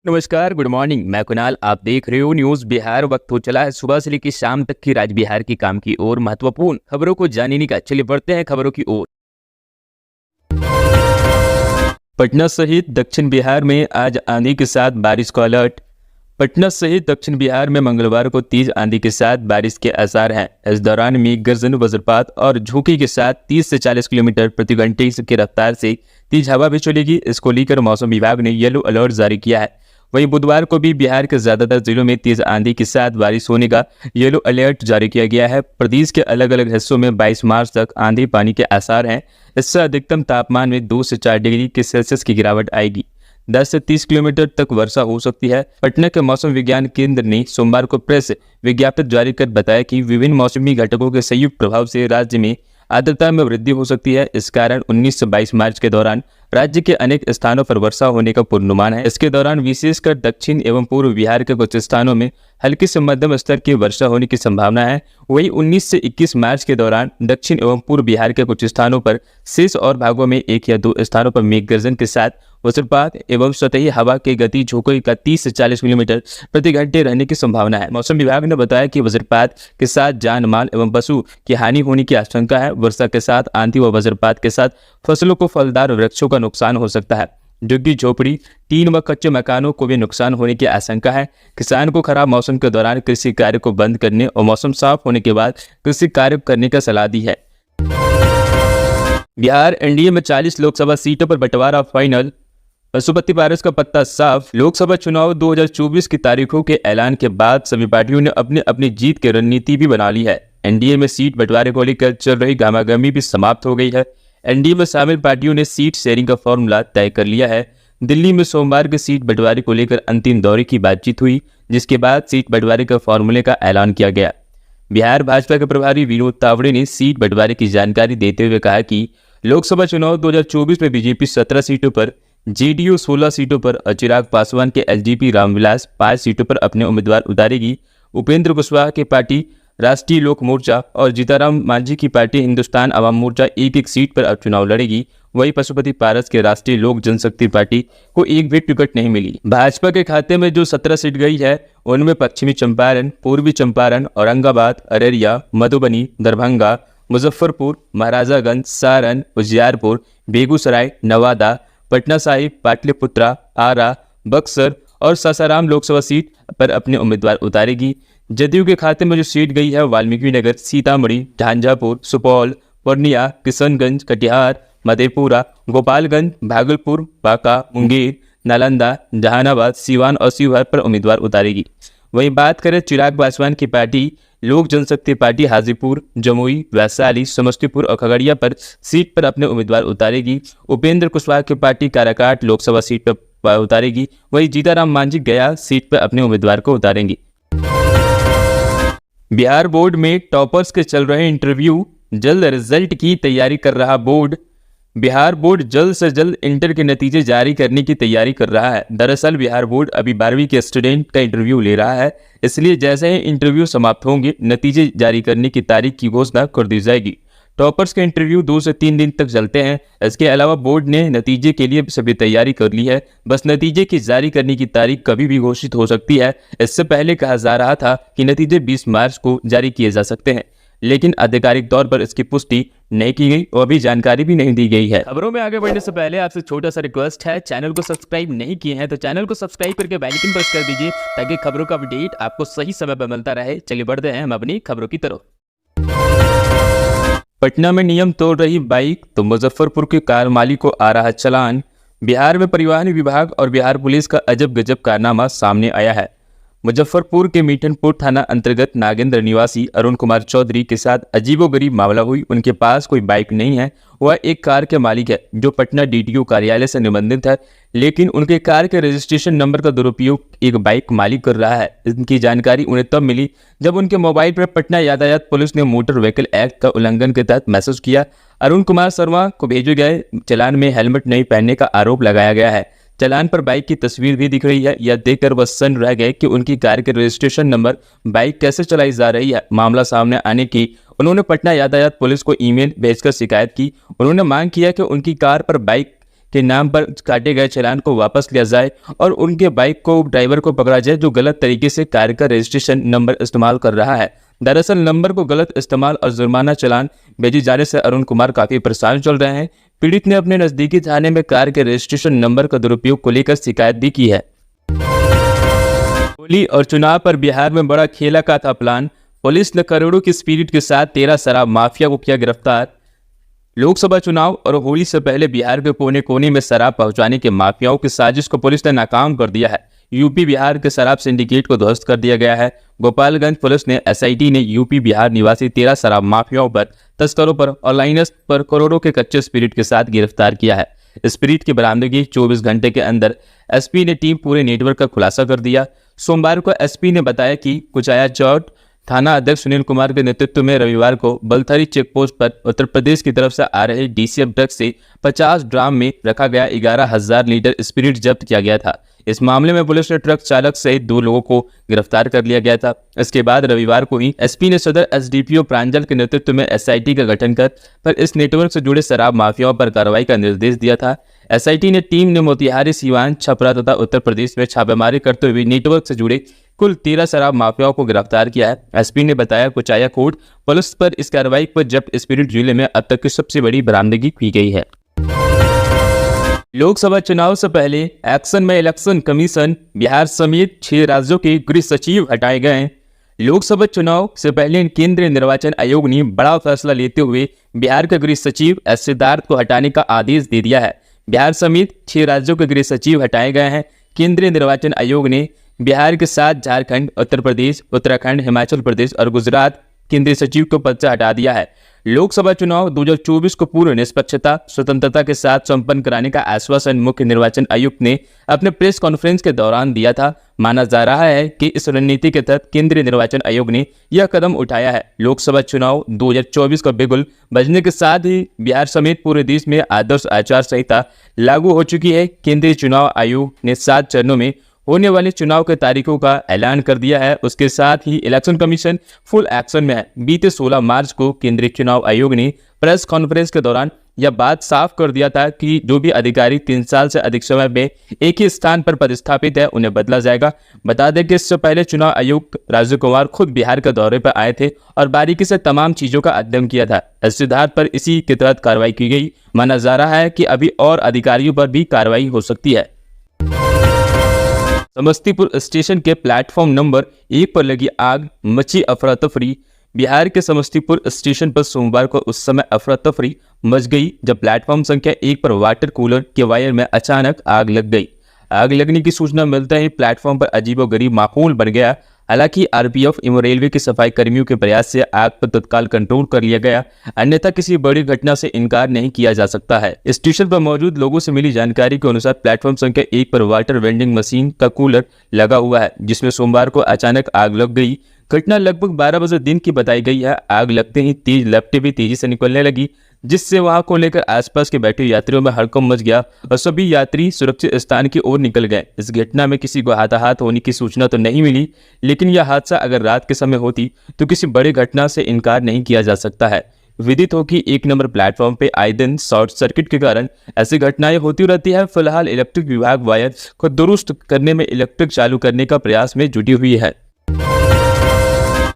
नमस्कार, good morning. मैं कुणाल, आप देख रहे हो न्यूज़ बिहार। वक्त हो चला है सुबह से लेकर शाम तक की राज्य बिहार की काम की ओर महत्वपूर्ण खबरों को जानने का। चलिए बढ़ते हैं खबरों की ओर। पटना सहित दक्षिण बिहार में आज आंधी के साथ बारिश का अलर्ट। पटना सहित दक्षिण बिहार में मंगलवार को तेज आंधी के साथ बारिश के आसार हैं। इस दौरान मेघ गर्जन, वज्रपात और झोंके के साथ 30 से 40 किलोमीटर प्रति घंटे की रफ्तार से तेज हवा भी चलेगी। इसको लेकर मौसम विभाग ने येलो अलर्ट जारी किया है। वहीं बुधवार को भी बिहार के ज्यादातर जिलों में तेज आंधी के साथ बारिश होने का येलो अलर्ट जारी किया गया है। प्रदेश के अलग अलग हिस्सों में 22 मार्च तक आंधी पानी के आसार हैं। इससे अधिकतम तापमान में 2 से 4 डिग्री के सेल्सियस की गिरावट आएगी। 10 से 30 किलोमीटर तक वर्षा हो सकती है। पटना के मौसम विज्ञान केंद्र ने सोमवार को प्रेस विज्ञप्ति जारी कर बताया कि विभिन्न मौसमी घटकों के संयुक्त प्रभाव से राज्य में आर्द्रता में वृद्धि हो सकती है। इस कारण 19 से 22 मार्च के दौरान राज्य के अनेक स्थानों पर वर्षा होने का पूर्वानुमान है। इसके दौरान विशेषकर दक्षिण एवं पूर्व बिहार के कुछ स्थानों में हल्की से मध्यम स्तर की वर्षा होने की संभावना है। वहीं 19 से 21 मार्च के दौरान दक्षिण एवं पूर्व बिहार के कुछ स्थानों पर, शेष और भागों में 1 या 2 स्थानों पर मेघ गर्जन के साथ वज्रपात एवं सतही हवा की गति झोंके का 30 से 40 किलोमीटर प्रति घंटे रहने की संभावना है। मौसम विभाग ने बताया कि वज्रपात के साथ जान माल एवं पशु की हानि होने की आशंका है। वर्षा के साथ आंधी व वज्रपात के साथ फसलों को फलदार वृक्षों का नुकसान हो सकता है। झुग्गी झोपड़ी, टीन व कच्चे मकानों को भी नुकसान होने की आशंका है। किसान को खराब मौसम के दौरान कृषि कार्य को बंद करने और मौसम साफ होने के बाद कृषि कार्य करने का सलाह दी है। बिहार एनडीए में 40 लोकसभा सीटों पर बंटवारा फाइनल। पशुपति पारस का पत्ता साफ। लोकसभा चुनाव 2024 की तारीखों के ऐलान के बाद सभी पार्टियों ने अपनी अपनी जीत की रणनीति भी बना ली है। एनडीए में सीट बंटवारे को लेकर चल रही गहमागहमी भी समाप्त हो गई है। एनडीए में शामिल पार्टियों ने सीट शेयरिंग का फॉर्मूला तय कर लिया है। दिल्ली में सोमवार के सीट बंटवारे को लेकर अंतिम दौरे की बातचीत हुई, जिसके बाद सीट बंटवारे का फॉर्मूले का ऐलान किया गया। बिहार भाजपा के प्रभारी विनोद तावड़े ने सीट बंटवारे की जानकारी देते हुए कहा कि लोकसभा चुनाव 2024 में बीजेपी 17 सीटों पर, जेडीयू 16 सीटों पर और चिराग पासवान के एलजेपी रामविलास 5 सीटों पर अपने उम्मीदवार उतारेगी। उपेंद्र कुशवाहा की पार्टी राष्ट्रीय लोक मोर्चा और जीताराम मांझी की पार्टी हिंदुस्तान अवाम मोर्चा एक सीट पर अब चुनाव लड़ेगी। वहीं पशुपति पारस के राष्ट्रीय लोक जनशक्ति पार्टी को एक भी टिकट नहीं मिली। भाजपा के खाते में जो 17 सीट गई है, उनमें पश्चिमी चंपारण, पूर्वी चंपारण, औरंगाबाद, अररिया, मधुबनी, दरभंगा, मुजफ्फरपुर, महाराजागंज, सारण, उजियारपुर, बेगूसराय, नवादा, पटना साहिब, पाटलिपुत्रा, आरा, बक्सर और सासाराम लोकसभा सीट पर अपने उम्मीदवार उतारेगी। जदयू के खाते में जो सीट गई है, वाल्मीकि नगर, सीतामढ़ी, झांझापुर, सुपौल, पूर्णिया, किशनगंज, कटिहार, मधेपुरा, गोपालगंज, भागलपुर, बांका, मुंगेर, नालंदा, जहानाबाद, सीवान और शिवहर पर उम्मीदवार उतारेगी। वहीं बात करें चिराग पासवान की पार्टी लोक जनशक्ति पार्टी हाजीपुर, जमुई, वैशाली, समस्तीपुर और खगड़िया पर सीट पर अपने उम्मीदवार उतारेगी। उपेंद्र कुशवाहा की पार्टी काराकाट लोकसभा सीट पर उतारेगी। वहीं जीताराम मांझी गया सीट पर अपने उम्मीदवार को उतारेंगी। बिहार बोर्ड में टॉपर्स के चल रहे इंटरव्यू, जल्द रिजल्ट की तैयारी कर रहा बोर्ड। बिहार बोर्ड जल्द से जल्द इंटर के नतीजे जारी करने की तैयारी कर रहा है। दरअसल बिहार बोर्ड अभी 12वीं के स्टूडेंट का इंटरव्यू ले रहा है, इसलिए जैसे ही इंटरव्यू समाप्त होंगे, नतीजे जारी करने की तारीख की घोषणा कर दी जाएगी। टॉपर्स के इंटरव्यू 2 से 3 दिन तक चलते हैं। इसके अलावा बोर्ड ने नतीजे के लिए सभी तैयारी कर ली है। बस नतीजे की जारी करने की तारीख कभी भी घोषित हो सकती है। इससे पहले कहा जा रहा था कि नतीजे 20 मार्च को जारी किए जा सकते हैं, लेकिन आधिकारिक तौर पर इसकी पुष्टि नहीं की गई और अभी जानकारी भी नहीं दी गई है। खबरों में आगे बढ़ने से पहले आपसे छोटा सा रिक्वेस्ट है, चैनल को सब्सक्राइब नहीं किए हैं तो चैनल को सब्सक्राइब करके बेल आइकन प्रेस कर दीजिए, ताकि खबरों का अपडेट आपको सही समय पर मिलता रहे। चलिए बढ़ते हैं हम अपनी खबरों की तरफ। पटना में नियम तोड़ रही बाइक तो मुजफ्फरपुर के कार मालिक को आ रहा चालान। बिहार में परिवहन विभाग और बिहार पुलिस का अजब गजब कारनामा सामने आया है। मुजफ्फरपुर के मीठनपुर थाना अंतर्गत नागेंद्र निवासी अरुण कुमार चौधरी के साथ अजीबोगरीब मामला हुई। उनके पास कोई बाइक नहीं है, वह एक कार के मालिक है जो पटना डीटीओ कार्यालय से निबंधित है, लेकिन उनके कार के रजिस्ट्रेशन नंबर का दुरुपयोग एक बाइक मालिक कर रहा है। इनकी जानकारी उन्हें तब मिली जब उनके मोबाइल पर पटना यातायात पुलिस ने मोटर व्हीकल एक्ट का उल्लंघन के तहत मैसेज किया। अरुण कुमार शर्मा को भेजे गए चालान में हेलमेट नहीं पहनने का आरोप लगाया गया है। चालान पर बाइक की तस्वीर भी दिख रही है। यह देखकर वह सन्न रह गए कि उनकी कार के रजिस्ट्रेशन नंबर बाइक कैसे चलाई जा रही है। मामला सामने आने की उन्होंने पटना यातायात पुलिस को ईमेल भेजकर शिकायत की। उन्होंने मांग किया कि उनकी कार पर बाइक के नाम पर काटे गए चालान को वापस लिया जाए और उनके बाइक को ड्राइवर को पकड़ा जाए जो गलत तरीके से कार का रजिस्ट्रेशन नंबर इस्तेमाल कर रहा है। दरअसल नंबर को गलत इस्तेमाल और जुर्माना चालान भेजे जाने से अरुण कुमार काफी परेशान चल रहे हैं। पीड़ित ने अपने नजदीकी थाने में कार के रजिस्ट्रेशन नंबर का दुरुपयोग को लेकर शिकायत भी की है। होली और चुनाव पर बिहार में बड़ा खेला का था प्लान। पुलिस ने करोड़ों की स्पिरिट के साथ 13 शराब माफिया को किया गिरफ्तार। लोकसभा चुनाव और होली से पहले बिहार के कोने कोने में शराब पहुंचाने के माफियाओं की साजिश को पुलिस ने नाकाम कर दिया है। यूपी बिहार के शराब सिंडिकेट को ध्वस्त कर दिया गया है। गोपालगंज पुलिस ने एसआईटी ने यूपी बिहार निवासी 13 शराब माफियाओं पर, तस्करों पर और लाइनर्स पर करोड़ों के कच्चे स्पिरिट के साथ गिरफ्तार किया है। स्पिरिट की बरामदगी 24 घंटे के अंदर एसपी ने टीम पूरे नेटवर्क का खुलासा कर दिया। सोमवार को एसपी ने बताया कि कुचाया चौट थाना अध्यक्ष सुनील कुमार के नेतृत्व में रविवार को बलथरी चेकपोस्ट पर उत्तर प्रदेश की तरफ से आ रहे डीसीएफ ट्रक से 50 ड्राम में रखा गया 11,000 लीटर स्पिरिट जब्त किया गया था। इस मामले में पुलिस ने ट्रक चालक सहित 2 लोगों को गिरफ्तार कर लिया गया था। इसके बाद रविवार को ही एसपी ने सदर एसडीपीओ प्रांजल के नेतृत्व में एसआईटी का गठन कर इस नेटवर्क से जुड़े शराब माफियाओं पर कार्रवाई का निर्देश दिया था। एसआईटी ने टीम ने मोतिहारी, सीवान, छपरा तथा उत्तर प्रदेश में छापेमारी करते हुए नेटवर्क से जुड़े कुल 13 शराब माफियाओं को गिरफ्तार किया है। एसपी ने बताया कुचाया कोर्ट पुलिस पर इस कार्रवाई पर जब्त स्पिरिट जिले में अब तक की सबसे बड़ी बरामदगी की गई है। लोकसभा चुनाव से पहले एक्शन में इलेक्शन कमीशन बिहार समेत 6 राज्यों के गृह सचिव हटाए गए हैं। लोकसभा चुनाव से पहले केंद्रीय निर्वाचन आयोग ने बड़ा फैसला लेते हुए बिहार के गृह सचिव एस सिद्धार्थ को हटाने का आदेश दे दिया है। बिहार समेत 6 राज्यों के गृह सचिव हटाए गए हैं। केंद्रीय निर्वाचन आयोग ने बिहार के साथ झारखंड, उत्तर प्रदेश, उत्तराखंड, हिमाचल प्रदेश और गुजरात केंद्रीय सचिव को पद से हटा दिया है। लोकसभा चुनाव 2024 को पूर्ण निष्पक्षता, स्वतंत्रता के साथ संपन्न कराने का आश्वासन मुख्य निर्वाचन आयुक्त ने अपने प्रेस कॉन्फ्रेंस के दौरान दिया था। माना जा रहा है कि इस रणनीति के तहत केंद्रीय निर्वाचन आयोग ने यह कदम उठाया है। लोकसभा चुनाव 2024 का बिगुल बजने के साथ ही बिहार समेत पूरे देश में आदर्श आचार संहिता लागू हो चुकी है। केंद्रीय चुनाव आयोग ने 7 चरणों में होने वाले चुनाव के तारीखों का ऐलान कर दिया है। उसके साथ ही इलेक्शन कमीशन फुल एक्शन में है। बीते 16 मार्च को केंद्रीय चुनाव आयोग ने प्रेस कॉन्फ्रेंस के दौरान यह बात साफ कर दिया था कि जो भी अधिकारी 3 साल से अधिक समय में एक ही स्थान पर पदस्थापित है उन्हें बदला जाएगा। बता दें कि इससे पहले चुनाव आयुक्त राजीव कुमार खुद बिहार के दौरे पर आए थे और बारीकी से तमाम चीजों का अध्ययन किया था। इस सिद्धार्थ पर इसी के तहत कार्रवाई की गई। माना जा रहा है कि अभी और अधिकारियों पर भी कार्रवाई हो सकती है। समस्तीपुर स्टेशन के प्लेटफॉर्म नंबर 1 पर लगी आग, मची अफरा तफरी। बिहार के समस्तीपुर स्टेशन पर सोमवार को उस समय अफरा तफरी मच गई जब प्लेटफॉर्म संख्या 1 पर वाटर कूलर के वायर में अचानक आग लग गई। आग लगने की सूचना मिलते ही प्लेटफॉर्म पर अजीबोगरीब माहौल बन गया। हालांकि आरपीएफ एवं रेलवे के सफाई कर्मियों के प्रयास से आग पर तत्काल कंट्रोल कर लिया गया, अन्यथा किसी बड़ी घटना से इनकार नहीं किया जा सकता है। स्टेशन पर मौजूद लोगों से मिली जानकारी के अनुसार प्लेटफॉर्म संख्या 1 पर वाटर वेंडिंग मशीन का कूलर लगा हुआ है जिसमें सोमवार को अचानक आग लग गई। घटना लगभग 12 बजे दिन की बताई गई है। आग लगते ही तेज लपटें भी तेजी से निकलने लगी जिससे वहां को लेकर आसपास के बैठे यात्रियों में हड़कंप मच गया और सभी यात्री सुरक्षित स्थान की ओर निकल गए। इस घटना में किसी को हाथाहाथ होने की सूचना तो नहीं मिली, लेकिन यह हादसा अगर रात के समय होती तो किसी बड़ी घटना से इनकार नहीं किया जा सकता है। विदित हो कि 1 नंबर प्लेटफॉर्म पे आए दिन शॉर्ट सर्किट के कारण ऐसी घटनाएं होती रहती है। फिलहाल इलेक्ट्रिक विभाग वायर को दुरुस्त करने में इलेक्ट्रिक चालू करने का प्रयास में जुटी हुई है।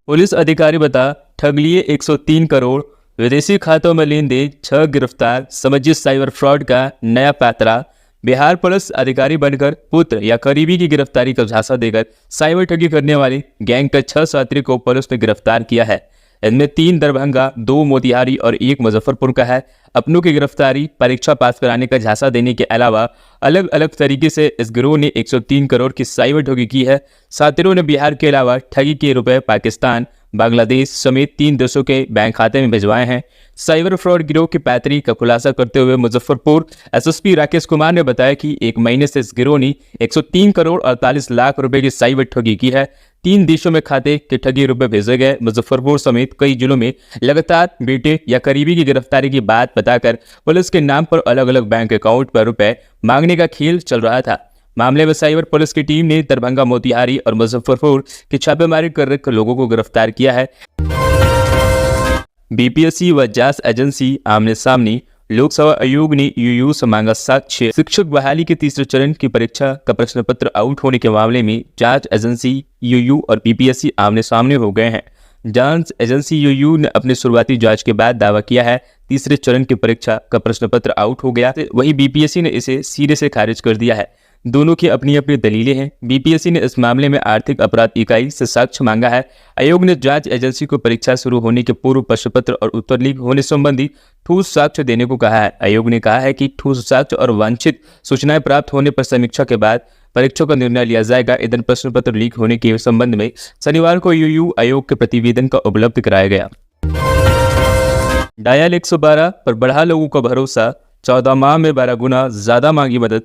पुलिस अधिकारी बता ठग लिए 103 करोड़, विदेशी खातों में लेन देन 6 गिरफ्तार। समझिए साइबर फ्रॉड का नया पैंतरा। बिहार पुलिस अधिकारी बनकर पुत्र या करीबी की गिरफ्तारी का झांसा देकर साइबर ठगी करने वाली गैंग के 6 साथी को पुलिस ने गिरफ्तार किया है। इनमें 3 दरभंगा, 2 मोतिहारी और 1 मुजफ्फरपुर का है। अपनों की गिरफ्तारी परीक्षा पास कराने का झांसा देने के अलावा अलग अलग तरीके से इस गिरोह ने 103 करोड़ की साइबर ठगी की है। साथियों ने बिहार के अलावा ठगी के रुपए पाकिस्तान, बांग्लादेश समेत 3 देशों के बैंक खाते में भिजवाए हैं। साइबर फ्रॉड गिरोह की पैतरी का खुलासा करते हुए मुजफ्फरपुर एसएसपी राकेश कुमार ने बताया कि 1 महीने से इस गिरोह ने 103 करोड़ 48 लाख रुपए की साइबर ठगी की है। 3 देशों में खाते के ठगी रुपए भेजे गए। मुजफ्फरपुर समेत कई जिलों में लगातार बेटे या करीबी की गिरफ्तारी की बात बताकर पुलिस के नाम पर अलग अलग बैंक अकाउंट पर रुपए मांगने का खेल चल रहा था। मामले में साइबर पुलिस की टीम ने दरभंगा, मोतिहारी और मुजफ्फरपुर की छापेमारी कर लोगों को गिरफ्तार किया है। बीपीएससी व जांच एजेंसी आमने सामने, लोकसभा आयोग ने यूयू से मांगा साक्ष्य। शिक्षक बहाली के तीसरे चरण की परीक्षा का प्रश्न पत्र आउट होने के मामले में जांच एजेंसी यूयू और बीपीएससी आमने सामने हो गए हैं। जांच एजेंसी यूयू ने अपनी शुरुआती जांच के बाद दावा किया है तीसरे चरण की परीक्षा का प्रश्न पत्र आउट हो गया। वहीं बीपीएससी ने इसे सिरे से खारिज कर दिया है। दोनों की अपनी अपनी दलीलें हैं। बीपीएससी ने इस मामले में आर्थिक अपराध इकाई से साक्ष्य मांगा है। आयोग ने जांच एजेंसी को परीक्षा शुरू होने के पूर्व प्रश्न पत्र और उत्तर लीक होने संबंधी ठोस साक्ष्य देने को कहा है। आयोग ने कहा है कि ठोस साक्ष्य और वांछित सूचनाएं प्राप्त होने पर समीक्षा के बाद परीक्षा का निर्णय लिया जाएगा। इधर प्रश्न पत्र लीक होने के संबंध में शनिवार को यूयू आयोग के प्रतिवेदन का उपलब्ध कराया गया। डायल 112 पर बढ़ा लोगों का भरोसा, 14 माह में 12 गुना ज्यादा मांगी मदद।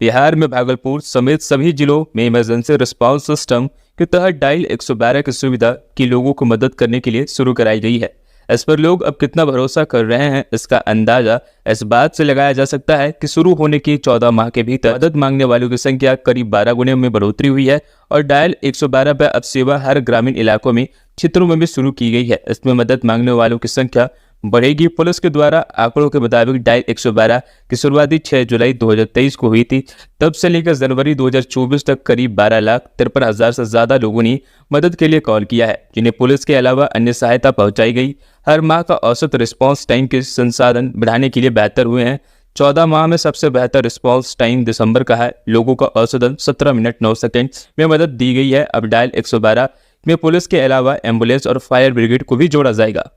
बिहार में भागलपुर समेत सभी जिलों में इमरजेंसी रिस्पांस सिस्टम के तहत डायल 112 की सुविधा की लोगों को मदद करने के लिए शुरू कराई गई है। इस पर लोग अब कितना भरोसा कर रहे हैं, इसका अंदाजा इस बात से लगाया जा सकता है कि शुरू होने के 14 माह के भीतर मदद मांगने वालों की संख्या करीब 12 गुने में बढ़ोतरी हुई है और डायल 112 पर अब सेवा हर ग्रामीण इलाकों में क्षेत्रों में भी शुरू की गई है। इसमें मदद मांगने वालों की संख्या बढ़ेगी। पुलिस के द्वारा आंकड़ों के मुताबिक डायल 112 की शुरुआती 6 जुलाई 2023 को हुई थी। तब से लेकर जनवरी 2024 तक करीब 12,53,000 से ज्यादा लोगों ने मदद के लिए कॉल किया है, जिन्हें पुलिस के अलावा अन्य सहायता पहुंचाई गई। हर माह का औसत रिस्पांस टाइम के संसाधन बढ़ाने के लिए बेहतर हुए हैं। 14 माह में सबसे बेहतर रिस्पांस टाइम दिसंबर का है। लोगों का औसतन 17 मिनट 9 सेकेंड में मदद दी गई है। अब डायल 112 में पुलिस के अलावा एम्बुलेंस और फायर ब्रिगेड को भी जोड़ा जाएगा।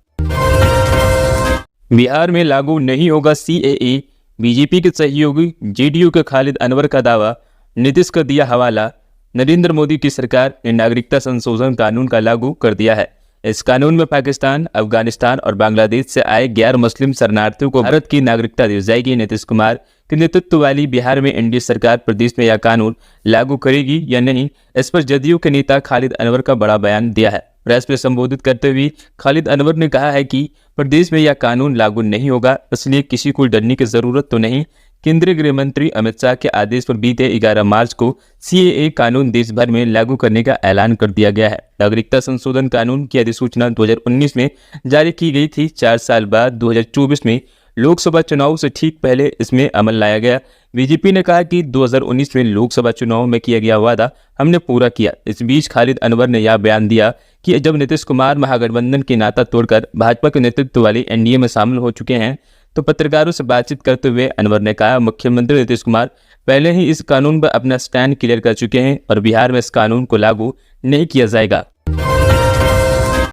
बिहार में लागू नहीं होगा सीएए, बीजेपी के सहयोगी जेडीयू के खालिद अनवर का दावा। नीतीश का दिया हवाला। नरेंद्र मोदी की सरकार ने नागरिकता संशोधन कानून का लागू कर दिया है। इस कानून में पाकिस्तान, अफगानिस्तान और बांग्लादेश से आए गैर मुस्लिम शरणार्थियों को भारत की नागरिकता दी जाएगी। नीतीश कुमार के नेतृत्व वाली बिहार में एनडीए सरकार प्रदेश में यह कानून लागू करेगी या नहीं, इस पर जदयू के नेता खालिद अनवर का बड़ा बयान दिया है। प्रेस में संबोधित करते हुए खालिद अनवर ने कहा है कि प्रदेश में यह कानून लागू नहीं होगा, इसलिए किसी को डरने की जरूरत तो नहीं। केंद्रीय गृह मंत्री अमित शाह के आदेश पर बीते 11 मार्च को सीएए कानून देश भर में लागू करने का ऐलान कर दिया गया है। नागरिकता संशोधन कानून की अधिसूचना 2019 में जारी की गई थी। 4 साल बाद 2024 में लोकसभा चुनाव से ठीक पहले इसमें अमल लाया गया। बीजेपी ने कहा कि 2019 में लोकसभा चुनाव में किया गया वादा हमने पूरा किया। इस बीच खालिद अनवर ने यह बयान दिया कि जब नीतीश कुमार महागठबंधन के नाता तोड़कर भाजपा के नेतृत्व वाली एनडीए में शामिल हो चुके हैं, तो पत्रकारों से बातचीत करते हुए अनवर ने कहा मुख्यमंत्री नीतीश कुमार पहले ही इस कानून पर अपना स्टैंड क्लियर कर चुके हैं और बिहार में इस कानून को लागू नहीं किया जाएगा।